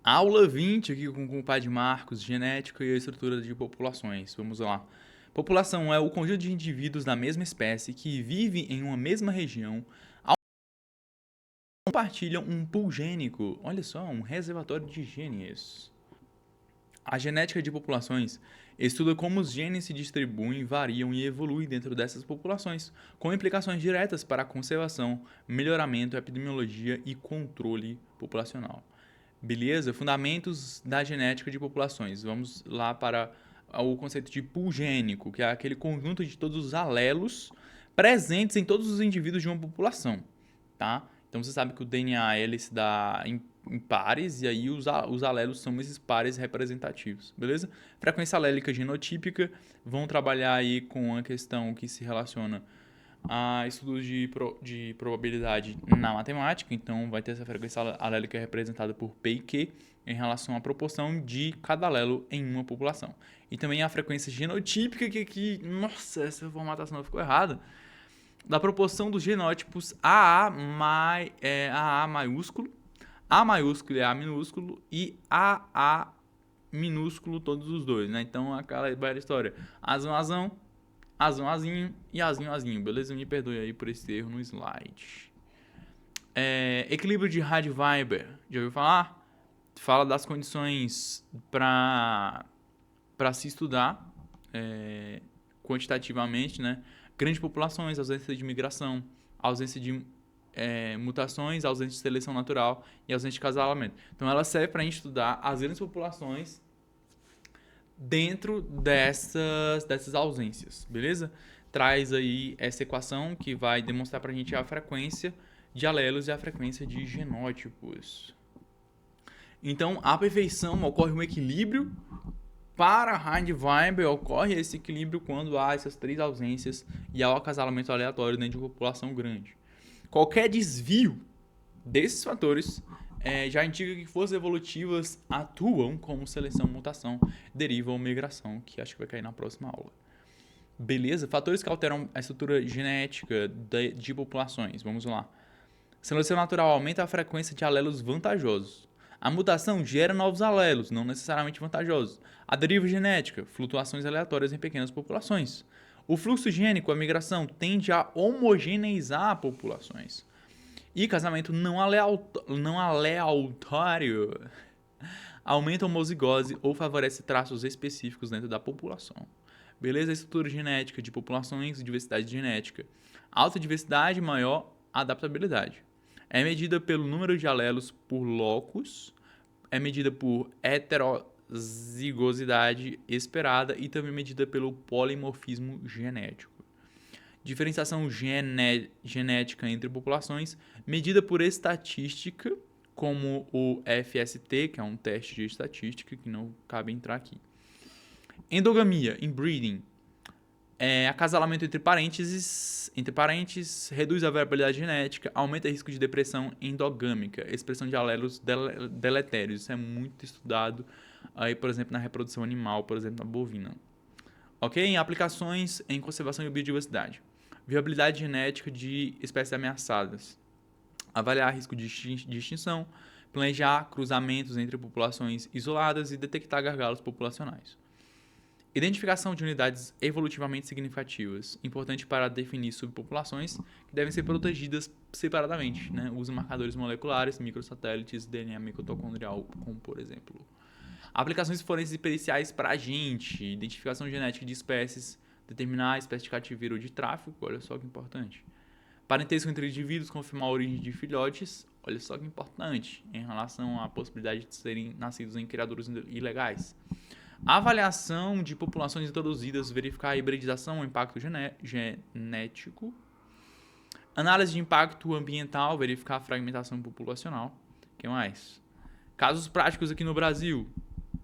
Aula 20 aqui com o compadre Marcos, genética e a estrutura de populações. Vamos lá. População é o conjunto de indivíduos da mesma espécie que vive em uma mesma região, compartilham um pool gênico. Olha só, um reservatório de genes. A genética de populações estuda como os genes se distribuem, variam e evoluem dentro dessas populações, com implicações diretas para a conservação, melhoramento, epidemiologia e controle populacional. Beleza? Fundamentos da genética de populações. Vamos lá para o conceito de pool gênico, que é aquele conjunto de todos os alelos presentes em todos os indivíduos de uma população, tá? Então você sabe que o DNA ele se dá em pares e aí os alelos são esses pares representativos, beleza? Frequência alélica genotípica, vão trabalhar aí com a questão que se relaciona a estudos de probabilidade na matemática, então vai ter essa frequência alélica representada por P e Q em relação à proporção de cada alelo em uma população. E também a frequência genotípica, que aqui, nossa, essa formatação ficou errada, da proporção dos genótipos AA maiúsculo, A maiúsculo é A minúsculo e AA minúsculo todos os dois, né? Então aquela velha história, azão, azinho e azinho, beleza? Me perdoe aí por esse erro no slide. Equilíbrio de Radiveiber, já ouviu falar? Fala das condições para se estudar quantitativamente, né? Grandes populações, ausência de migração, ausência de mutações, ausência de seleção natural e ausência de casalamento. Então ela serve para a gente estudar as grandes populações dentro dessas ausências, beleza? Traz aí essa equação que vai demonstrar pra gente a frequência de alelos e a frequência de genótipos. Então, a perfeição ocorre um equilíbrio. Para Radiveiber, ocorre esse equilíbrio quando há essas três ausências e há o acasalamento aleatório dentro de uma população grande. Qualquer desvio desses fatores já indica que forças evolutivas atuam como seleção, mutação, deriva ou migração, que acho que vai cair na próxima aula. Beleza? Fatores que alteram a estrutura genética de populações. Vamos lá. Seleção natural aumenta a frequência de alelos vantajosos. A mutação gera novos alelos, não necessariamente vantajosos. A deriva genética, flutuações aleatórias em pequenas populações. O fluxo gênico, a migração, tende a homogeneizar populações. E casamento não aleatório aumenta a homozigose ou favorece traços específicos dentro da população. Beleza? Estrutura genética de populações e diversidade genética. Alta diversidade, maior adaptabilidade. É medida pelo número de alelos por locus, é medida por heterozigosidade esperada e também medida pelo polimorfismo genético. Diferenciação genética entre populações, medida por estatística, como o FST, que é um teste de estatística, que não cabe entrar aqui. Endogamia, inbreeding, acasalamento entre parentes, reduz a variabilidade genética, aumenta o risco de depressão endogâmica, expressão de alelos deletérios. Isso é muito estudado, aí, por exemplo, na reprodução animal, por exemplo, na bovina. Ok? Em aplicações em conservação e biodiversidade. Viabilidade genética de espécies ameaçadas. Avaliar risco de extinção, planejar cruzamentos entre populações isoladas e detectar gargalos populacionais. Identificação de unidades evolutivamente significativas, importante para definir subpopulações que devem ser protegidas separadamente, né? Usa marcadores moleculares, microsatélites, DNA mitocondrial, como por exemplo. Aplicações forenses e periciais para a gente, identificação genética de espécies, determinar a espécie de cativeiro ou de tráfico, olha só que importante. Parentesco entre indivíduos, confirmar a origem de filhotes, olha só que importante, em relação à possibilidade de serem nascidos em criadouros ilegais. Avaliação de populações introduzidas, verificar a hibridização, o impacto genético. Análise de impacto ambiental, verificar a fragmentação populacional. O que mais? Casos práticos aqui no Brasil.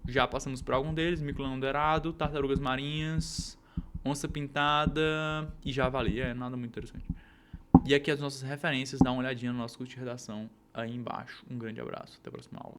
Já passamos por algum deles, mico-leão dourado, tartarugas marinhas, onça pintada e javali. Nada muito interessante. E aqui as nossas referências, dá uma olhadinha no nosso curso de redação aí embaixo. Um grande abraço, até a próxima aula.